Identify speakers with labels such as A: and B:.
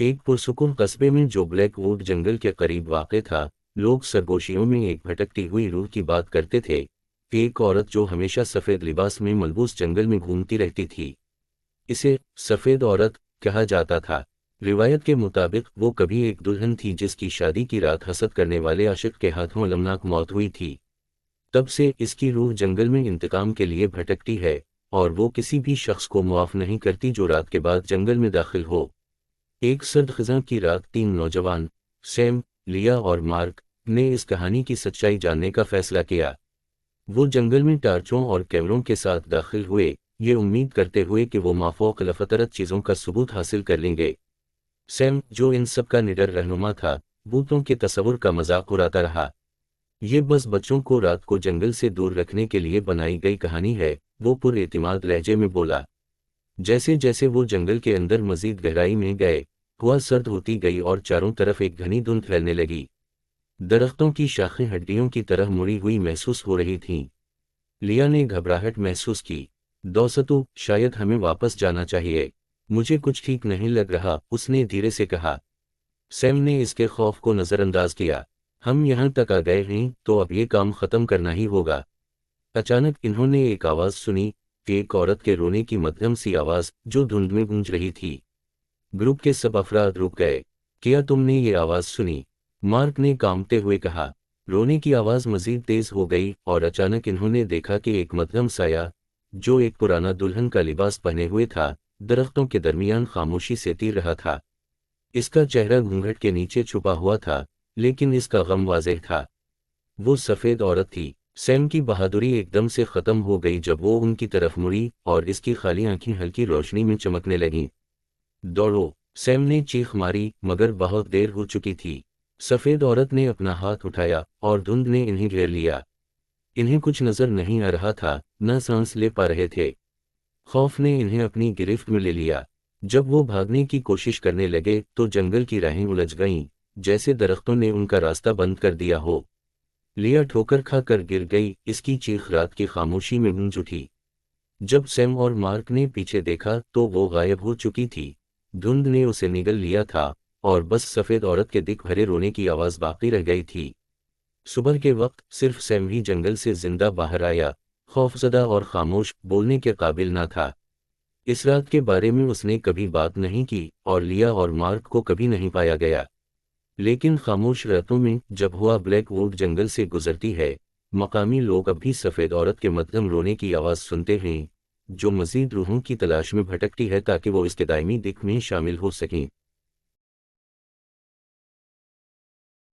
A: एक पुरसुकून कस्बे में जो ब्लैक वुड जंगल के करीब वाक़ था, लोग सरगोशियों में एक भटकती हुई रूह की बात करते थे। एक औरत जो हमेशा सफ़ेद लिबास में मलबूस जंगल में घूमती रहती थी। इसे सफ़ेद औरत कहा जाता था। रिवायत के मुताबिक वो कभी एक दुल्हन थी जिसकी शादी की रात हसद करने वाले आशिक के हाथों अलमनाक मौत हुई थी। तब से इसकी रूह जंगल में इंतकाम के लिए भटकती है, और वो किसी भी शख्स को मुआफ़ नहीं करती जो रात के बाद जंगल में दाखिल हो। एक सर्द ख़ज़ां की रात तीन नौजवान, सैम, लिया और मार्क, ने इस कहानी की सच्चाई जानने का फ़ैसला किया। वो जंगल में टार्चों और कैमरों के साथ दाखिल हुए, ये उम्मीद करते हुए कि वो माफ़ौक़-अल-फ़तरत चीज़ों का सबूत हासिल कर लेंगे। सैम, जो इन सब का निडर रहनुमा था, भूतों के तस्वुर का मजाक उड़ाता रहा। ये बस बच्चों को रात को जंगल से दूर रखने के लिए बनाई गई कहानी है, वो पुरएतिमाद लहजे में बोला। जैसे जैसे वो जंगल के अंदर मजीद गहराई में गए, हवा सर्द होती गई और चारों तरफ एक घनी धुंध फैलने लगी। दरख्तों की शाखें हड्डियों की तरह मुड़ी हुई महसूस हो रही थीं। लिया ने घबराहट महसूस की। दोस्तों, शायद हमें वापस जाना चाहिए। मुझे कुछ ठीक नहीं लग रहा, उसने धीरे से कहा। सैम ने इसके खौफ को नज़रअंदाज किया। हम यहाँ तक आ गए हैं तो अब ये काम ख़त्म करना ही होगा। अचानक इन्होंने एक आवाज़ सुनी, एक औरत के रोने की मध्यम सी आवाज़ जो धुंध में गूंज रही थी। ग्रुप के सब अफराद रुक गए। क्या तुमने ये आवाज़ सुनी? मार्क ने कांपते हुए कहा। रोने की आवाज़ मज़ीद तेज़ हो गई और अचानक इन्होंने देखा कि एक मध्यम साया, जो एक पुराना दुल्हन का लिबास पहने हुए था, दरख्तों के दरमियान खामोशी से तीर रहा था। इसका चेहरा घूंघट के नीचे छुपा हुआ था, लेकिन इसका गम वाज़ेह था। वो सफ़ेद औरत थी। सैम की बहादुरी एकदम से ख़त्म हो गई जब वो उनकी तरफ मुड़ी और इसकी खाली आंखें हल्की रोशनी में चमकने लगीं। दौड़ो! सैम ने चीख मारी, मगर बहुत देर हो चुकी थी। सफ़ेद औरत ने अपना हाथ उठाया और धुंध ने इन्हें घेर लिया। इन्हें कुछ नज़र नहीं आ रहा था, न सांस ले पा रहे थे। खौफ ने इन्हें अपनी गिरफ्त में ले लिया। जब वो भागने की कोशिश करने लगे तो जंगल की राहें उलझ गईं, जैसे दरख्तों ने उनका रास्ता बंद कर दिया हो। लिया ठोकर खा कर गिर गई, इसकी चीख रात की खामोशी में गूंज उठी। जब सैम और मार्क ने पीछे देखा तो वो गायब हो चुकी थी। धुंध ने उसे निगल लिया था और बस सफ़ेद औरत के दिख भरे रोने की आवाज़ बाकी रह गई थी। सुबह के वक्त सिर्फ सैम ही जंगल से जिंदा बाहर आया, खौफजदा और खामोश, बोलने के काबिल ना था। इस रात के बारे में उसने कभी बात नहीं की और लिया और मार्क को कभी नहीं पाया गया। लेकिन खामोश रातों में जब हुआ ब्लैक वुड जंगल से गुजरती है, मकामी लोग अब भी सफ़ेद औरत के मध्यम रोने की आवाज़ सुनते हैं, जो मज़ीद रूहों की तलाश में भटकती है ताकि वो इसके दायमी दिख में शामिल हो सकें।